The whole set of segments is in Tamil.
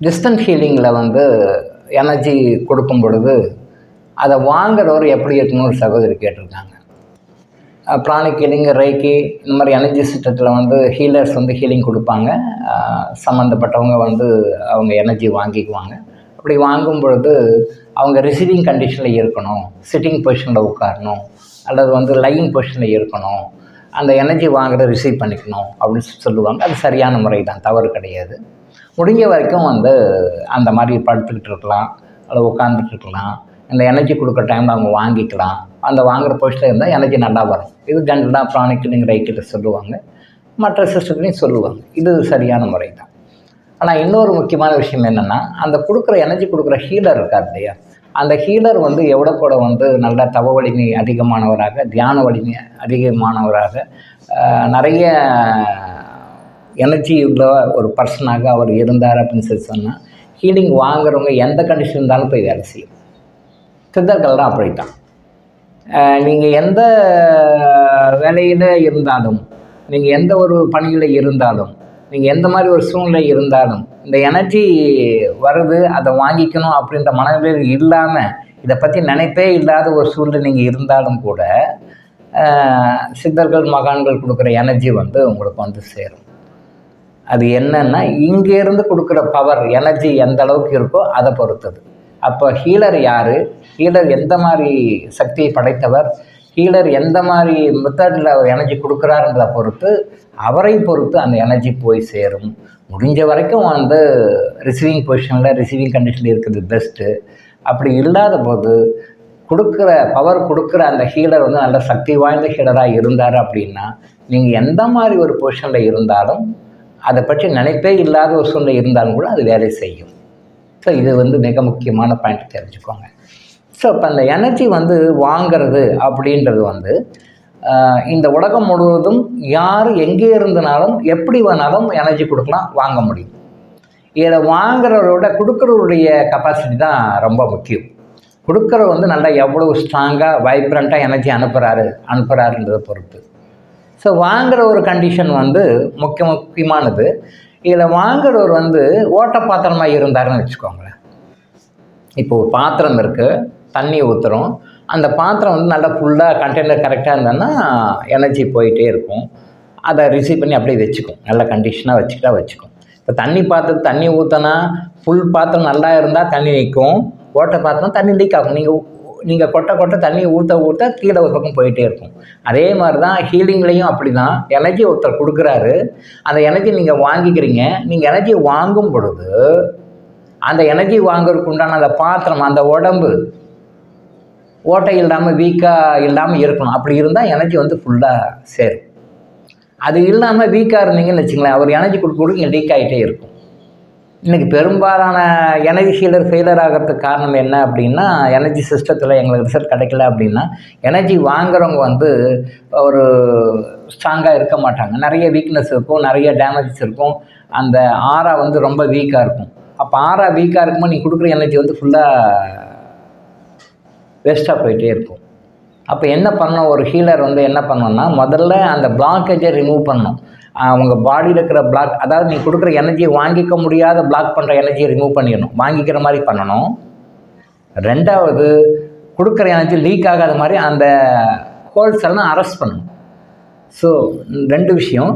டிஸ்டன்ட் ஹீலிங்கில் வந்து எனர்ஜி கொடுக்கும் பொழுது அதை வாங்குறவர் எப்படி இருக்குன்னு ஒரு சகோதரி கேட்டிருக்காங்க. ப்ராணிக் ஹீலிங், ரேக்கி இந்த மாதிரி எனர்ஜி சிஸ்டத்தில் வந்து ஹீலர்ஸ் வந்து ஹீலிங் கொடுப்பாங்க. சம்மந்தப்பட்டவங்க வந்து அவங்க எனர்ஜி வாங்கிக்குவாங்க. அப்படி வாங்கும் பொழுது அவங்க ரிசீவிங் கண்டிஷனில் இருக்கணும், சிட்டிங் பொசிஷனில் உட்காரணும், அல்லது வந்து லையிங் பொசிஷனில் இருக்கணும், அந்த எனர்ஜி வாங்குறத ரிசீவ் பண்ணிக்கணும் அப்படின்னு சொல்லுவாங்க. அது சரியான முறை தான், தவறு கிடையாது. முடிஞ்ச வரைக்கும் வந்து அந்த மாதிரி படுத்துக்கிட்டு இருக்கலாம், அல்லது உட்காந்துட்டு இருக்கலாம். அந்த எனர்ஜி கொடுக்குற டைமில் அவங்க வாங்கிக்கலாம். அந்த வாங்குகிற பொசிஷனில் இருந்தால் எனர்ஜி நல்லா வரும். இது ஜென்ரலாக ப்ராணிக் ஹீலிங், ரைக்கில் சொல்லுவாங்க, மற்ற சிஸ்டத்துலையும் சொல்லுவாங்க. இது சரியான முறை தான். ஆனால் இன்னொரு முக்கியமான விஷயம் என்னென்னா, அந்த கொடுக்குற எனர்ஜி கொடுக்குற ஹீலர் இருக்கார் இல்லையா, அந்த ஹீலர் வந்து எவ்வளோ கூட வந்து நல்ல தவ வலிமை அதிகமானவராக, தியான வலிமை அதிகமானவராக, நிறைய எனர்ஜி உள்ள ஒரு பர்சனாக அவர் இருந்தார் அப்படின்னு சொல்லி சொன்னால், ஹீலிங் வாங்குறவங்க எந்த கண்டிஷன் இருந்தாலும் போய் வேலை செய்யும். சித்தர்கள் தான் அப்படித்தான். நீங்கள் எந்த வேலையில் இருந்தாலும், நீங்கள் எந்த ஒரு பணியில் இருந்தாலும், நீங்கள் எந்த மாதிரி ஒரு சூழ்நிலை இருந்தாலும், இந்த எனர்ஜி வருது அதை வாங்கிக்கணும் அப்படின்ற மனநிலையில் இல்லாமல், இதை பற்றி நினைப்பே இல்லாத ஒரு சூழ்நிலை நீங்கள் இருந்தாலும் கூட சித்தர்கள் மகான்கள் கொடுக்குற எனர்ஜி வந்து உங்களுக்கு வந்து சேரும். அது என்னன்னா, இங்கேருந்து கொடுக்குற பவர் எனர்ஜி எந்த அளவுக்கு இருக்கோ அதை பொறுத்தது. அப்போ ஹீலர் யார், ஹீலர் எந்த மாதிரி சக்தியை படைத்தவர், ஹீலர் எந்த மாதிரி மெத்தடில் எனர்ஜி கொடுக்குறாருன்றதை பொறுத்து, அவரை பொறுத்து அந்த எனர்ஜி போய் சேரும். முடிஞ்ச வரைக்கும் வந்து ரிசீவிங் பொசிஷனில், ரிசீவிங் கண்டிஷனில் இருக்கிறது பெஸ்ட்டு. அப்படி இல்லாத போது கொடுக்குற பவர் கொடுக்குற அந்த ஹீலர் வந்து நல்ல சக்தி வாய்ந்த ஹீலராக இருந்தார் அப்படின்னா, நீங்கள் எந்த மாதிரி ஒரு பொசிஷனில் இருந்தாலும், அதை பற்றி நினைப்பே இல்லாத ஒரு சூழ்நிலை இருந்தாலும் கூட அது வேலை செய்யும். ஸோ இது வந்து மிக முக்கியமான பாயிண்ட் தெரிஞ்சுக்கோங்க. ஸோ இப்போ அந்த எனர்ஜி வந்து வாங்கிறது அப்படின்றது வந்து இந்த உலகம் முழுவதும் யார் எங்கே இருந்தனாலும் எப்படி வேணாலும் எனர்ஜி கொடுக்கலாம், வாங்க முடியும். இதில் வாங்குறவரோட கொடுக்குறவருடைய கெப்பாசிட்டி தான் ரொம்ப முக்கியம். கொடுக்குறவர் வந்து நல்லா எவ்வளோ ஸ்ட்ராங்காக வைப்ரண்ட்டாக எனர்ஜி அனுப்புகிறாருன்றதை பொறுத்து. ஸோ வாங்குகிற ஒரு கண்டிஷன் வந்து முக்கியமானது. இதில் வாங்குறவர் வந்து ஓட்ட பாத்திரமாக இருந்தாருன்னு வச்சுக்கோங்களேன். இப்போ ஒரு பாத்திரம் இருக்குது, தண்ணி ஊற்றுறோம், அந்த பாத்திரம் வந்து நல்லா ஃபுல்லாக கண்டெய்னர் கரெக்டாக இருந்ததுன்னா எனர்ஜி போயிட்டே இருக்கும். அதை ரிசீவ் பண்ணி அப்படியே வச்சுக்கும், நல்ல கண்டிஷனாக வச்சுக்கும். இப்போ தண்ணி ஊற்றினா ஃபுல் பாத்திரம் நல்லா இருந்தால் தண்ணி நிற்கும், ஓட்ட பாத்திரம் தண்ணி லீக் ஆகும். நீங்கள் கொட்ட தண்ணி ஊற்ற கீழே ஒரு பக்கம் போயிட்டே இருக்கும். அதே மாதிரி தான் ஹீலிங்லேயும் அப்படி தான். எனர்ஜி ஒருத்தர் கொடுக்குறாரு, அந்த எனர்ஜி நீங்கள் வாங்கிக்கிறீங்க. நீங்கள் எனர்ஜி வாங்கும் பொழுது அந்த எனர்ஜி வாங்குறதுக்கு உண்டான அந்த பாத்திரம், அந்த உடம்பு ஓட்டை இல்லாமல் வீக்காக இல்லாமல் இருக்கணும். அப்படி இருந்தால் எனர்ஜி வந்து ஃபுல்லாக சேரும். அது இல்லாமல் வீக்காக இருந்தீங்கன்னு வச்சுங்களேன், அவர் எனர்ஜி கொடுக்க இங்கே லீக் ஆகிட்டே இருக்கும். இன்றைக்கி பெரும்பாலான எனர்ஜி ஹீலர் ஃபெயிலர் ஆகிறதுக்கு காரணம் என்ன அப்படின்னா, எனர்ஜி சிஸ்டத்தில் எங்களுக்கு ரிசல்ட் கிடைக்கல அப்படின்னா, எனர்ஜி வாங்குறவங்க வந்து ஒரு ஸ்ட்ராங்காக இருக்க மாட்டாங்க. நிறைய வீக்னஸ் இருக்கும், நிறைய டேமேஜஸ் இருக்கும். அந்த ஆரா வந்து ரொம்ப வீக்காக இருக்கும். அப்போ ஆரா வீக்காக இருக்கும்போது நீங்கள் கொடுக்குற எனர்ஜி வந்து ஃபுல்லாக வேஸ்ட்டாக போயிட்டே இருக்கும். அப்போ என்ன பண்ணணும், ஒரு ஹீலர் வந்து என்ன பண்ணணும்னா, முதல்ல அந்த பிளாக்கேஜை ரிமூவ் பண்ணணும். அவங்க பாடியில் இருக்கிற பிளாக், அதாவது நீங்கள் கொடுக்குற எனர்ஜியை வாங்கிக்க முடியாத பிளாக் பண்ணுற எனர்ஜியை ரிமூவ் பண்ணிடணும், வாங்கிக்கிற மாதிரி பண்ணணும். ரெண்டாவது, கொடுக்குற எனர்ஜி லீக் ஆகாத மாதிரி அந்த ஹோல்ஸ் எல்லாம் அரெஸ்ட் பண்ணணும். ஸோ 2 விஷயம்,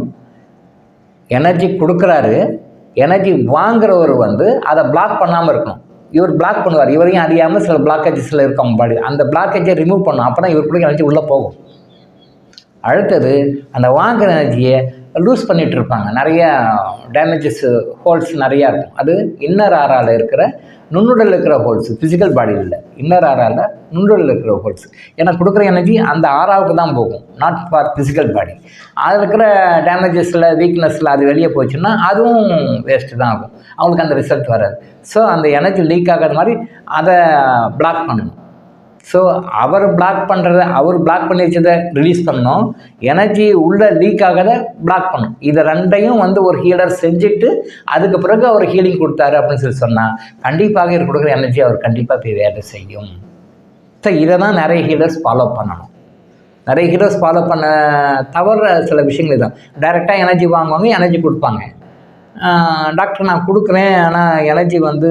எனர்ஜி கொடுக்குறாரு, எனர்ஜி வாங்குறவர் வந்து அதை பிளாக் பண்ணாமல் இருக்கணும். இவர் பிளாக் பண்ணுவார், இவரையும் அறியாமல் சில பிளாக்கேஜஸில் இருக்காங்க பாடி, அந்த பிளாக்கேஜை ரிமூவ் பண்ணணும். அப்போ தான் இவர் கூட எனர்ஜி உள்ளே போகும். அடுத்தது, அந்த வாங்குகிற எனர்ஜியை லூஸ் பண்ணிகிட்டு இருப்பாங்க. நிறைய டேமேஜஸ், ஹோல்ஸ் நிறையா இருக்கும். அது இன்னர் ஆராவில் இருக்கிற நுண்ணுடல் இருக்கிற ஹோல்ஸ், ஃபிசிக்கல் பாடியில் இல்லை, இன்னர் ஆராவில் நுண்ணுடல் இருக்கிற ஹோல்ஸ். ஏன்னா கொடுக்குற எனர்ஜி அந்த ஆராவுக்கு தான் போகும், நாட் ஃபார் ஃபிசிக்கல் பாடி. அதில் இருக்கிற டேமேஜஸில், வீக்னஸில் அது வெளியே போச்சுன்னா அதுவும் வேஸ்ட்டு தான் ஆகும், அவங்களுக்கு அந்த ரிசல்ட் வராது. ஸோ அந்த எனர்ஜி லீக் ஆகாத மாதிரி அதை பிளாக் பண்ணணும். ஸோ அவர் பிளாக் பண்ணி வச்சதை ரிலீஸ் பண்ணணும், எனர்ஜி உள்ள லீக் ஆகாத பிளாக் பண்ணணும். இதை 2ஐயும் வந்து ஒரு ஹீலர் செஞ்சுட்டு அதுக்கு பிறகு அவர் ஹீலிங் கொடுத்தாரு அப்படின்னு சொன்னால் கண்டிப்பாக இவர் கொடுக்குற எனர்ஜி அவர் கண்டிப்பாக போய் வேலை செய்யும். ஸோ இதை தான் நிறைய ஹீலர்ஸ் ஃபாலோ பண்ணணும். நிறைய ஹீலர்ஸ் ஃபாலோ பண்ண தவிர சில விஷயங்கள் தான். டைரெக்டாக எனர்ஜி வாங்குவாங்க, எனர்ஜி கொடுப்பாங்க. டாக்டர் நான் கொடுக்குறேன், ஆனால் எனர்ஜி வந்து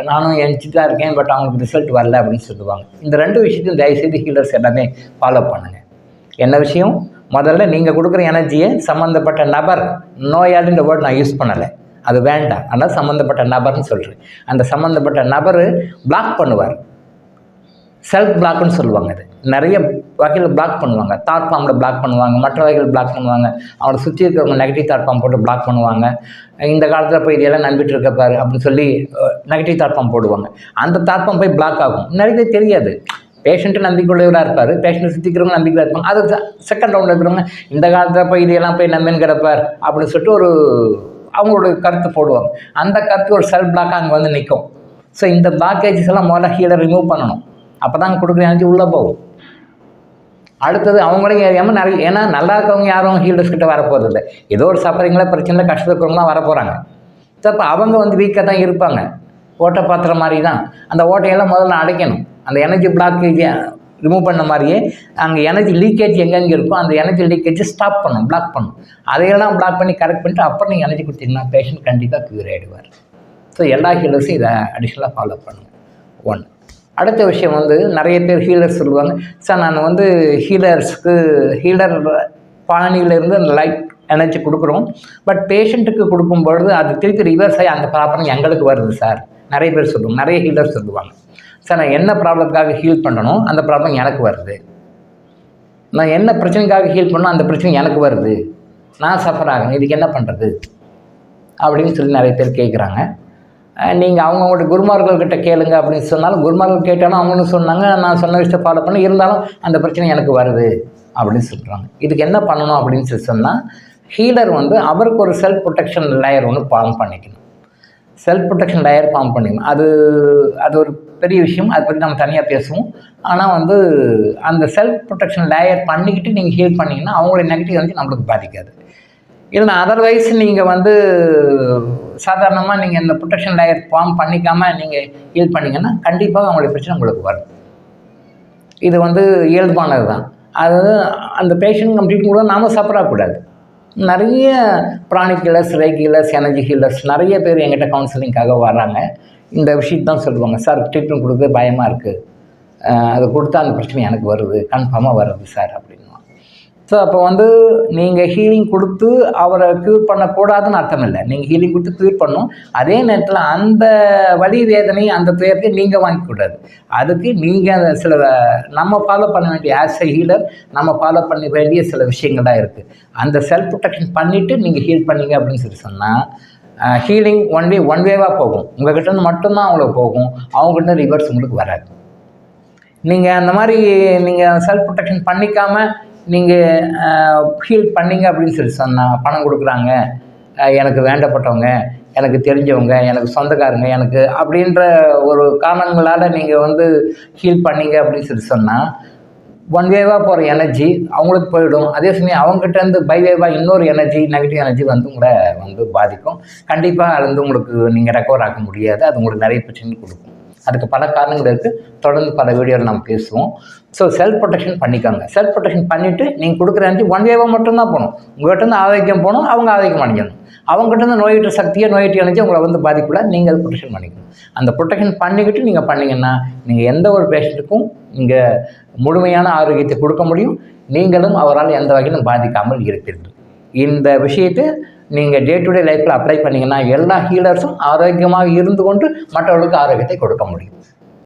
நானும் என்ச்சிட்டு தான் இருக்கேன், பட் அவங்களுக்கு ரிசல்ட் வரல அப்படின்னு சொல்லுவாங்க. இந்த 2 விஷயத்தையும் தயவுசெய்து ஹீலர்ஸ் எல்லாமே ஃபாலோ பண்ணுங்கள். என்ன விஷயம்? முதல்ல நீங்கள் கொடுக்குற எனர்ஜியை சம்மந்தப்பட்ட நபர், நோயாளின்ற வேர்ட் நான் யூஸ் பண்ணலை, அது வேண்டாம், ஆனால் சம்மந்தப்பட்ட நபர்னு சொல்கிறேன். அந்த சம்மந்தப்பட்ட நபர் பிளாக் பண்ணுவார். செல்ஃப் பிளாக்னு சொல்லுவாங்க. அது நிறைய வகையில் பிளாக் பண்ணுவாங்க. தாட் ஃபார்மில் பிளாக் பண்ணுவாங்க, மற்ற வகையில் பிளாக் பண்ணுவாங்க. அவனை சுற்றி இருக்கிறவங்க நெகட்டிவ் தாட் ஃபார்ம் போட்டு பிளாக் பண்ணுவாங்க. இந்த காலத்தில் போய் இதெல்லாம் நம்பிட்டு இருக்கப்பாரு அப்படின்னு சொல்லி நெகட்டிவ் தாட் ஃபார்ம் போடுவாங்க. அந்த தாட் ஃபார்ம் போய் பிளாக் ஆகும். நிறைய தெரியாது. பேஷண்ட்டு நம்பிக்கையுள்ளவராக இருப்பார், பேஷண்ட்டை சுற்றிக்கிறவங்க நம்பிக்கையாக இருப்பாங்க. அது செகண்ட் ரவுண்டில் இருக்கிறவங்க இந்த காலத்தில் போய் இதெல்லாம் போய் நம்பின்னு கிடப்பார் அப்படின்னு சொல்லிட்டு ஒரு அவங்களோட கருத்து போடுவாங்க. அந்த கருத்து ஒரு செல்ஃப் பிளாக்காக அங்கே வந்து நிற்கும். ஸோ இந்த பிளாக்கேஜஸ் எல்லாம் முதல்ல ஹீலர் ரிமூவ் பண்ணணும். அப்போ தான் கொடுக்குற எனர்ஜி உள்ளே போகும். அடுத்தது அவங்களையும் ஏறியாமல் நிறைய, ஏன்னா நல்லா இருக்கவங்க யாரும் ஹீலர்ஸ் கிட்ட வரப்போதில்லை. ஏதோ ஒரு சஃபரிங்கில் பிரச்சனையில் கஷ்டப்படுறவங்களாம் வரப்போகிறாங்க. ஸோ அப்போ அவங்க வந்து வீக்காக தான் இருப்பாங்க. ஓட்டை பாத்திர மாதிரி தான். அந்த ஓட்டையெல்லாம் முதல்ல அடைக்கணும். அந்த எனர்ஜி பிளாக்கேஜை ரிமூவ் பண்ண மாதிரியே அங்கே எனர்ஜி லீக்கேஜ் எங்கெங்கே இருக்கோ அந்த எனர்ஜி லீக்கேஜை ஸ்டாப் பண்ணணும், பிளாக் பண்ணணும். அதையெல்லாம் பிளாக் பண்ணி கரெக்ட் பண்ணிட்டு அப்புறம் நீங்கள் எனர்ஜி கொடுத்தீங்கன்னா பேஷண்ட் கண்டிப்பாக க்யூர் ஆகிடுவார். ஸோ எல்லா ஹீலர்ஸும் இதை அடிஷ்னலாக ஃபாலோ பண்ணுங்கள். 1. அடுத்த விஷயம் வந்து நிறைய பேர் ஹீலர்ஸ் சொல்லுவாங்க, சார் நான் வந்து ஹீலர் பாணியிலேருந்து அந்த லைட் எனர்ஜி கொடுக்குறோம், பட் பேஷண்ட்டுக்கு கொடுக்கும்பொழுது அது திருப்பி ரிவர்ஸ் ஆகி அந்த ப்ராப்ளம் எங்களுக்கு வருது சார். நிறைய பேர் சொல்லுவாங்க, நிறைய ஹீலர்ஸ் சொல்லுவாங்க, சார் நான் என்ன ப்ராப்ளத்துக்காக ஹீல் பண்ணணும் அந்த ப்ராப்ளம் எனக்கு வருது, நான் என்ன பிரச்சனைக்காக ஹீல் பண்ணணும் அந்த பிரச்சனை எனக்கு வருது, நான் சஃபர் ஆகணும், இதுக்கு என்ன பண்ணுறது அப்படின்னு சொல்லி நிறைய பேர் கேட்குறாங்க. நீங்கள் அவங்கவுங்களுடைய குருமார்கள்கிட்ட கேளுங்க அப்படின்னு சொன்னாலும், குருமார்கள் கேட்டாலும் அவங்களும் சொன்னாங்க நான் சொன்ன விஷயத்தை ஃபாலோ பண்ணி இருந்தாலும் அந்த பிரச்சனை எனக்கு வருது அப்படின்னு சொல்கிறாங்க. இதுக்கு என்ன பண்ணணும் அப்படின்னு சொல்லி சொன்னால், ஹீலர் வந்து அவருக்கு ஒரு செல்ஃப் ப்ரொடெக்ஷன் லேயர் ஒன்று ஃபார்ம் பண்ணிக்கணும். செல்ஃப் ப்ரொடெக்ஷன் லேயர் ஃபார்ம் பண்ணிக்கணும். அது ஒரு பெரிய விஷயம், அதை பற்றி நம்ம தனியாக பேசுவோம். ஆனால் வந்து அந்த செல்ஃப் ப்ரொடெக்ஷன் லேயர் பண்ணிக்கிட்டு நீங்கள் ஹீல் பண்ணிங்கன்னா அவங்களுடைய நெகட்டிவ் வந்து நம்மளுக்கு பாதிக்காது. இல்லைனா அதர்வைஸ் நீங்கள் வந்து சாதாரணமாக நீங்கள் இந்த ப்ரொடெக்ஷன் லேயர் ஃபார்ம் பண்ணிக்காமல் நீங்கள் ஹீல் பண்ணிங்கன்னா கண்டிப்பாக அவங்களுடைய பிரச்சனை உங்களுக்கு வரும். இது வந்து இயல்பானது தான். அது அந்த பேஷண்ட் கம்ப்ளீட் கூட நாம் சஃபர் ஆகக்கூடாது. நிறைய pranic healers, rack healers, energy healers நிறைய பேர் என்கிட்ட கவுன்சிலிங்காக வராங்க. இந்த விஷயத்தை தான் சொல்லுவாங்க, சார் ட்ரீட்மெண்ட் கொடுக்க பயமாக இருக்குது, அது கொடுத்தா அந்த பிரச்சனை எனக்கு வருது, கன்ஃபார்மாக வருது சார் அப்படின்வாங்க. ஸோ அப்போ வந்து நீங்கள் ஹீலிங் கொடுத்து அவரை க்யூர் பண்ணக்கூடாதுன்னு அர்த்தம் இல்லை. நீங்கள் ஹீலிங் கொடுத்து க்யூர் பண்ணணும். அதே நேரத்தில் அந்த வலி வேதனை அந்த துயரத்தை நீங்கள் வாங்கிக்கூடாது. அதுக்கு நீங்கள் சில நம்ம ஃபாலோ பண்ண வேண்டிய ஆஸ் எ ஹீலர் நம்ம ஃபாலோ பண்ண வேண்டிய சில விஷயங்கள் தான் இருக்குது. அந்த செல்ஃப் ப்ரொடெக்ஷன் பண்ணிவிட்டு நீங்கள் ஹீல் பண்ணீங்க அப்படின்னு சொல்லி சொன்னால் ஹீலிங் ஒன் வேவாக போகும். உங்கள்கிட்ட இருந்து மட்டும்தான் அவங்களுக்கு போகும், அவங்ககிட்ட ரிவர்ஸ் உங்களுக்கு வராது. நீங்கள் அந்த மாதிரி நீங்கள் செல்ஃப் ப்ரொடெக்ஷன் பண்ணிக்காமல் நீங்கள் ஹீல் பண்ணிங்க அப்படின்னு சொல்லி சொன்னால், பணம் கொடுக்குறாங்க, எனக்கு வேண்டப்பட்டவங்க, எனக்கு தெரிஞ்சவங்க, எனக்கு சொந்தக்காரங்க, எனக்கு அப்படின்ற ஒரு காரணங்களால் நீங்கள் வந்து ஹீல் பண்ணிங்க அப்படின்னு சொல்லி சொன்னால் ஒன் வேவாக போகிற எனர்ஜி அவங்களுக்கு போயிடும். அதே சமயம் அவங்ககிட்டேருந்து பை வேவாக இன்னொரு எனர்ஜி, நெகட்டிவ் எனர்ஜி வந்து உங்களை வந்து பாதிக்கும். கண்டிப்பாக அது வந்து உங்களுக்கு நீங்கள் ரெக்கவர் ஆக முடியாது. அது உங்களுக்கு நிறைய பிரச்சனை கொடுக்கும். அதுக்கு பல காரணங்கள் இருக்குது. தொடர்ந்து பல வீடியோவில் நம்ம பேசுவோம். ஸோ செல்ஃப் ப்ரொடெக்ஷன் பண்ணிக்கோங்க. செல்ஃப் ப்ரொடெக்ஷன் பண்ணிவிட்டு நீங்கள் கொடுக்குற எனர்ஜி ஒன் வேவாக மட்டும்தான் போகணும். உங்கள்கிட்ட ஆரோக்கியம் போகணும், அவங்க ஆரோக்கியம் அடையணும். அவங்ககிட்ட நோயற்ற சக்தியை, நோயற்ற எனர்ஜி உங்களை வந்து பாதிக்கூடாது. நீங்கள் அது ப்ரொடெக்ஷன் பண்ணிக்கணும். அந்த ப்ரொடெக்ஷன் பண்ணிக்கிட்டு நீங்கள் பண்ணிங்கன்னா நீங்கள் எந்த ஒரு பேஷண்ட்டுக்கும் நீங்கள் முழுமையான ஆரோக்கியத்தை கொடுக்க முடியும். நீங்களும் அவரால் எந்த வகையிலும் பாதிக்காமல் இருப்பீர்கள். இந்த விஷயத்தை நீங்கள் டே டு டே லைஃப்பில் அப்ளை பண்ணிங்கன்னா எல்லா ஹீலர்ஸும் ஆரோக்கியமாக இருந்து கொண்டு மற்றவர்களுக்கு ஆரோக்கியத்தை கொடுக்க முடியும்.